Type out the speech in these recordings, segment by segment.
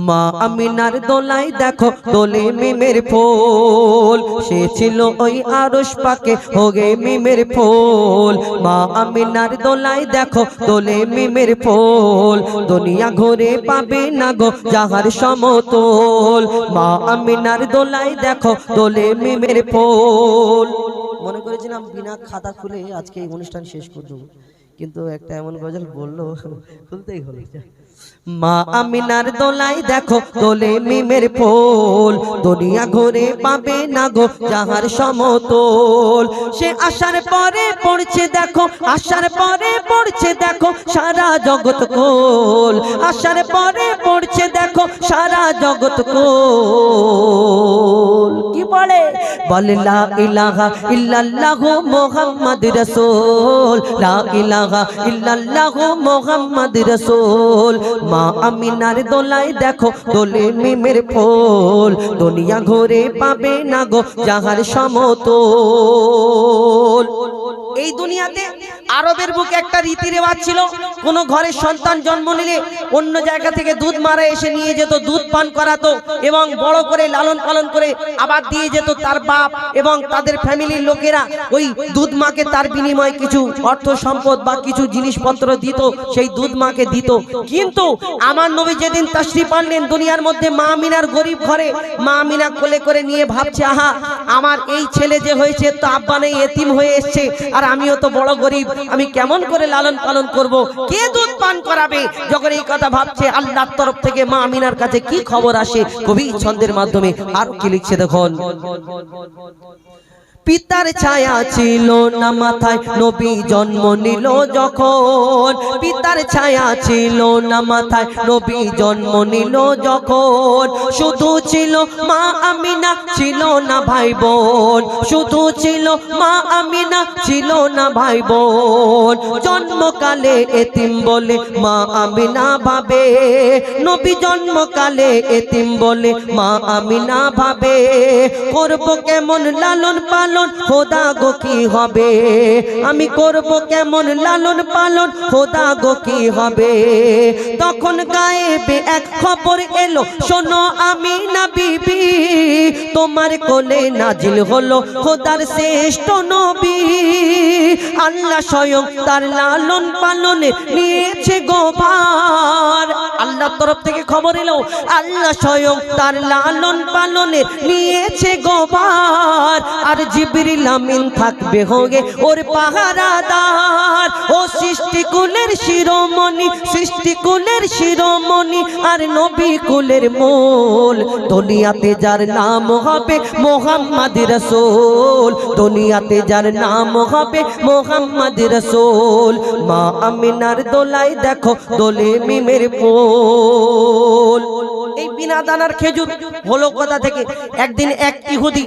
মা আমিনার দোলাই দেখো দোলে মিমের ফুল, সে ছিল ওই আরশ পাকে হোগে মিমের ফুল। মা আমিনার দোলাই দেখো দোলে মিমের ফুল, দুনিয়া ঘুরে পাবে না গো যাহার সমতল। মা আমিনার দোলাই দেখো দোলে মিমের ফুল। মনে করেছিলাম বিনা খাতা খুলে আজকে এই অনুষ্ঠান শেষ করে দেবো, কিন্তু একটা এমন গজল বললো খুলতেই হলো। মা আমিনার দোলাই দেখো দোলে মিমের ফুল, দুনিয়া ঘুরে পাবে না গো যাহার সমতল। সে আসার পরে পড়ছে দেখো, আসার পরে পড়ছে দেখো সারা জগৎ কোল, আসার পরে পড়ছে দেখো সারা জগৎ কোল। কি পড়ে? বলে লা ইলাহা ইল্লাল্লাহু মুহাম্মাদুর রাসূল, লা ইলাহা ইল্লাল্লাহু মুহাম্মাদুর রাসূল। মা আমিনার দোলাই দেখো দোলে মিমের ফুল, দুনিয়া ঘুরে পাবে না গো যাহার সমতল। এই দুনিয়াতে আরবের বুকে একটা রীতি রেওয়াজ ছিল, কোন ঘরে সন্তান জন্ম নিলে অন্য জায়গা থেকে দুধ মারা এসে নিয়ে যেত, দুধ পান করাতো এবং বড় করে লালন পালন করে আবার দিয়ে যেত তার বাপ এবং তাদের ফ্যামিলির লোকেরা। ওই দুধ মাকে তার বিনিময়ে কিছু অর্থ সম্পদ বা কিছু জিনিসপত্র দিত, সেই দুধ মাকে দিত। কিন্তু আমার নবী যেদিন তাশরিফ আনলেন দুনিয়ার মধ্যে, মা আমিনার গরিব ঘরে মা আমিনা কোলে করে নিয়ে ভাবছে, আহা আমার এই ছেলে যে হয়েছে তো আব্বা নেই, এতিম হয়ে এসছে, আর আমিও তো বড় গরিব, আমি কেমন করে লালন পালন করব, কে দুধ পান করাবে? যখন এই কথা ভাবছে, আল্লাহর তরফ থেকে মা আমিনার কাছে কি খবর আসে কবি ছন্দের মাধ্যমে আর কি লিখছে দেখুন। পিতার ছায়া ছিল না মাথায় নবী জন্ম নিল যখন, পিতার ছায়া ছিল না মাথায় নবী জন্ম নিল যখন। শুধু ছিল মা আমিনা, ছিল না ভাই বোন, শুধু ছিল মা আমিনা, ছিল না ভাই বোন। জন্মকালে এতিম বলে মা আমিনা ভাবে, নবী জন্মকালে এতিম বলে মা আমিনা ভাবে, করব কেমন লালন পালন খোদা গো কি হবে, আমি করব কেমন লালন পালন খোদা গো কি হবে। তখন গায়েবে এক খবর এলো, শোনো আমিনা বিবি, তোমার কোলে নাজিল হলো খোদার শ্রেষ্ঠ নবী। আল্লাহ স্বয়ং তার লালন পালনে নিয়েছে গোবার, আল্লাহর তরফ থেকে খবর এলো আল্লাহ স্বয়ং তার লালন পালনে নিয়েছে গোবার। আর জিবরিল আমিন থাকবে হোগে ওর পাহারাদার, ও সৃষ্টিকুলের শিরোমণি, সৃষ্টিকুলের শিরোমণি আর নবী কুলের মূল। দুনিয়াতে যার নাম হবে মুহাম্মদ রাসূল, দুনিয়াতে যার নাম হবে মুহাম্মদ রাসূল। মা আমিনার দোলাই দেখো দোলে মিমের ফুল। এই বিনা দানার খেজুর হলো কোথা থেকে? একদিন এক ইহুদি,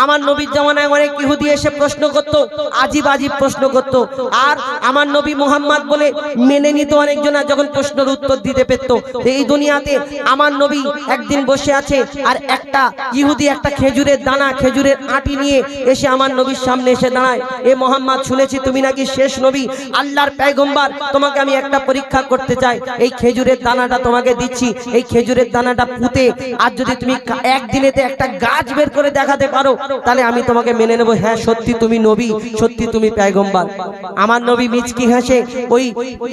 আমার নবীর জামানায় অনেক ইহুদি এসে প্রশ্ন করতো, আজীব আজীব প্রশ্ন করতো, আর আমার নবী মুহাম্মদ বলে মেনে নিত অনেকজনা, যখন প্রশ্নের উত্তর দিতে পেত। এই দুনিয়াতে আমার নবী একদিন বসে আছে, আর একটা ইহুদি একটা খেজুরের দানা, খেজুরের আটি নিয়ে এসে আমার নবীর সামনে এসে দাঁড়ায়। এ মুহাম্মদ, শুনেছি তুমি নাকি শেষ নবী, আল্লাহর পয়গম্বর, তোমাকে আমি একটা পরীক্ষা করতে চাই, এই খেজুরের দানাটা তোমাকে দিচ্ছি, এই খেজুরের দানাটা পুঁতে আর যদি তুমি একদিনেতে একটা গাছ বের করে দেখাতে পারো, তাহলে আমি তোমাকে মেনে নেব, হ্যাঁ সত্যি তুমি নবী, সত্যি তুমি পয়গম্বর। আমার নবী মিচকি হেসে ওই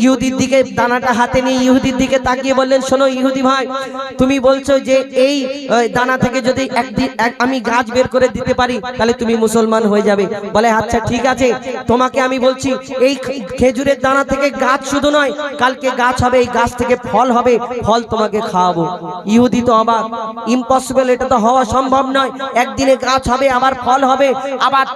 ইহুদির দিকে দানাটা হাতে নিয়ে ইহুদির দিকে তাকিয়ে বললেন, শোনো ইহুদি ভাই, তুমি বলছো যে এই দানা থেকে যদি একদিন আমি গাছ বের করে দিতে পারি তাহলে তুমি মুসলমান হয়ে যাবে। বলে আচ্ছা ঠিক আছে, তোমাকে আমি বলছি এই খেজুরের দানা থেকে গাছ শুধু নয়, কালকে গাছ হবে, এই গাছ থেকে ফল হবে, ফল তোমাকে খাওয়াবো। ইহুদি তো অবাক, ইম্পসিবল, এটা তো হওয়া সম্ভব নয়, একদিনে গাছ হবে আবার ফল হবে। আবার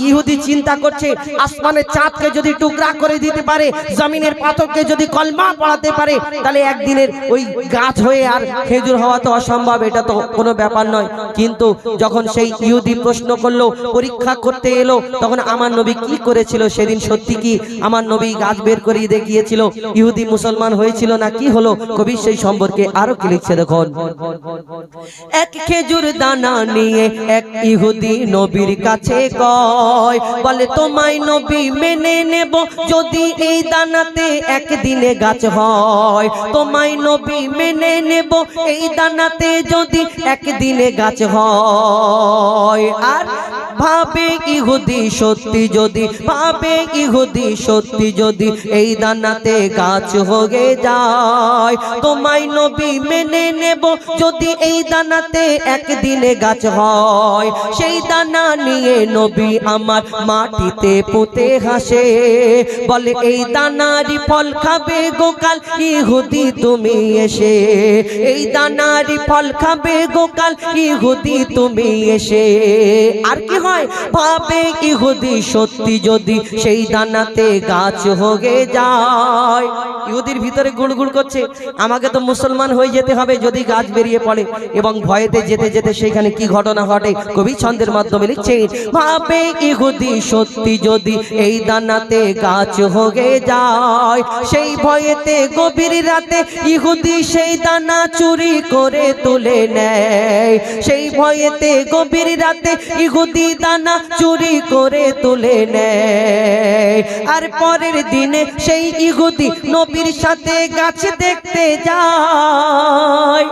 ইহুদি চিন্তা করছে, আসমানের চাঁদকে যদি টুকরা করে দিতে পারে, জমিনের পাথরকে যদি কলমা পড়াতে পারে, তাহলে একদিনের ওই গাছ হয়ে আর খেজুর হওয়া তো অসম্ভব, এটা তো কোনো ব্যাপার নয়। কিন্তু যখন সেই ইহুদি প্রশ্ন করলো, পরীক্ষা করতে এলো, তখন আমার নবী কি করেছিল সেদিন? সত্যি কি আমার নবী গাছ বের করে দেখিয়েছিল? ইহুদি মুসলমান হয়েছিল না কি হলো? কবি সেই সম্পর্কে আরো কি লিখছে দেখুন। এক খেজুর দানা নিয়ে এক ইহুদি নবীর কাছে কয়, বলে তোমায় নবী মেনে নেব যদি এই দানাতে একদিনে গাছ হয়। তোমায় নবী মেনে নেব এই দানাতে যদি একদিনে গাছ হয়। আর ভাবে ইহুদি সত্যি যদি, ভাবে ইহুদি সত্যি যদি এই দানাতে গাছ হয়ে যায়। তোমায় নবী মেনে নেব যদি এই দানাতে একদিনে গাছ হয়। সেই দানা নিয়ে নবী আমার মাটিতে পুঁতে হাসে, বলে এই দানারই ফল খাবে গোকাল ইহুদি তুমি এসে। এই দানারই ফল খাবে গোকাল ইহুদি তুমি এসে। আর কি হয়, ভাবে ইহুদি সত্যি যদি সেই দানাতে গাছ হয়ে যায়। ইহুদির ভিতরে গুড়গুড় করছে, আমাকে তো মুসলমান হয়ে যেতে হবে যদি গাছ বেরিয়ে পড়ে। এবং ভয়েতে যেতে যেতে সেখানে কি ঘটনা ঘটে কবি ছন্দের মাধ্যমে লিখছে, ভাবে ইহুদি সত্যি যদি এই দানাতে গাছ হয়ে যায়। সেই ভয়েতে গভীর রাতে ইহুদি সেই দানা চুরি করে তুলে নেয়। সেই ভয়েতে গভীর রাতে ইহুদি দানা চুরি করে তুলে নেয়। আর পরের দিনে সেই ইহুদি নবীর সাথে গাছ দেখতে যায়।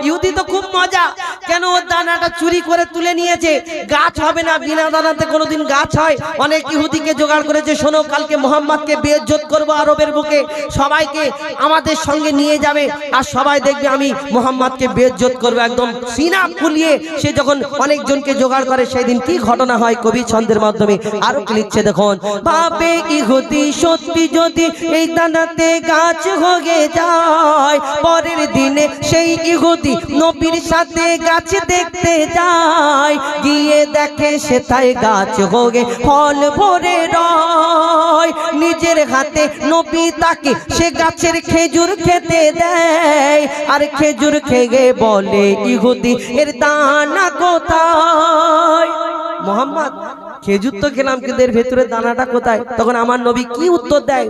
ইহুদি তো খুব মজা, কেন ও দানাটা চুরি করে তুলে নিয়েছে, গাছ হবে না, বিনা দানাতে কোনোদিন গাছ হয়। অনেক ইহুদিকে জোগাড় করেছে, শোনো কালকে মোহাম্মদকে বেইজ্জত করব আরবের বুকে, সবাইকে আমাদের সঙ্গে নিয়ে যাবে আর সবাই দেখবে আমি মোহাম্মদকে বেইজ্জত করব। একদম সিনা ফুলিয়ে সে যখন অনেকজনকে জোগাড় করে সেদিন কি ঘটনা হয় কবি ছন্দের মাধ্যমে আরো লিখছে দেখুন, ভাবে ইহুদি সত্যি যদি এই দানাতে গাছ হয়ে যায়। পরের দিনে সেই ইহুদি নবীর সাথে গাছ দেখতে যায়। গিয়ে দেখে সেথায় গাছ হয়ে ফল ভরে রয়। নিজের হাতে নবী তাকে সে গাছের খেজুর খেতে দেয়। আর খেজুর খেয়ে বলে ইহুদি এর দানা কোথায়? মোহাম্মদ খেজুর তো খেলাম কিন্তু এর ভেতরে দানাটা কোথায়? তখন আমার নবী কি উত্তর দেয়,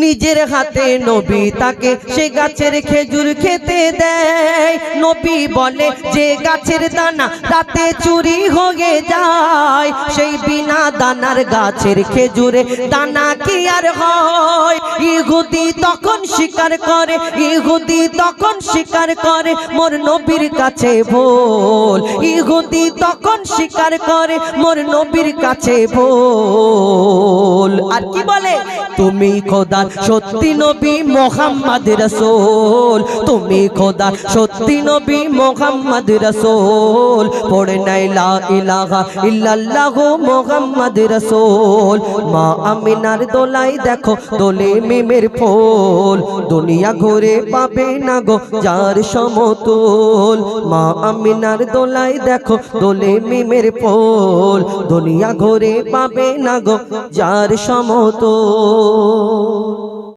নিজের হাতে নবী তাকে সে গাছের খেজুর খেতে দেয়। নবী বলে যে গাছের দানা রাতে চুরি হয়ে যায়, সেই বিনা দানার গাছের খেজুরে দানা কি আর হয়? ইহুদি তখন স্বীকার করে, ইহুদি তখন স্বীকার করে মোর নবীর কাছে ভুল। ইহুদি তখন স্বীকার করে মোর নবীর কাছে ভুল। আর কি বলে, তুমি খোদা সত্যি নবী মুহাম্মদ রাসূল, তুমি খোদা সত্যি নবী মুহাম্মদ রাসূল। পড়ে নাই লা ইলাহা ইল্লাল্লাহু মুহাম্মদ রাসূল। মা আমিনার দোলাই দেখো দোলে মিমের ফুল, দুনিয়া ঘুরে পাবে না গো যার সমতুল। মা আমিনার দোলাই দেখো দোলে মিমের ফুল, দুনিয়া ঘুরে পাবে না গো যার সমতুল।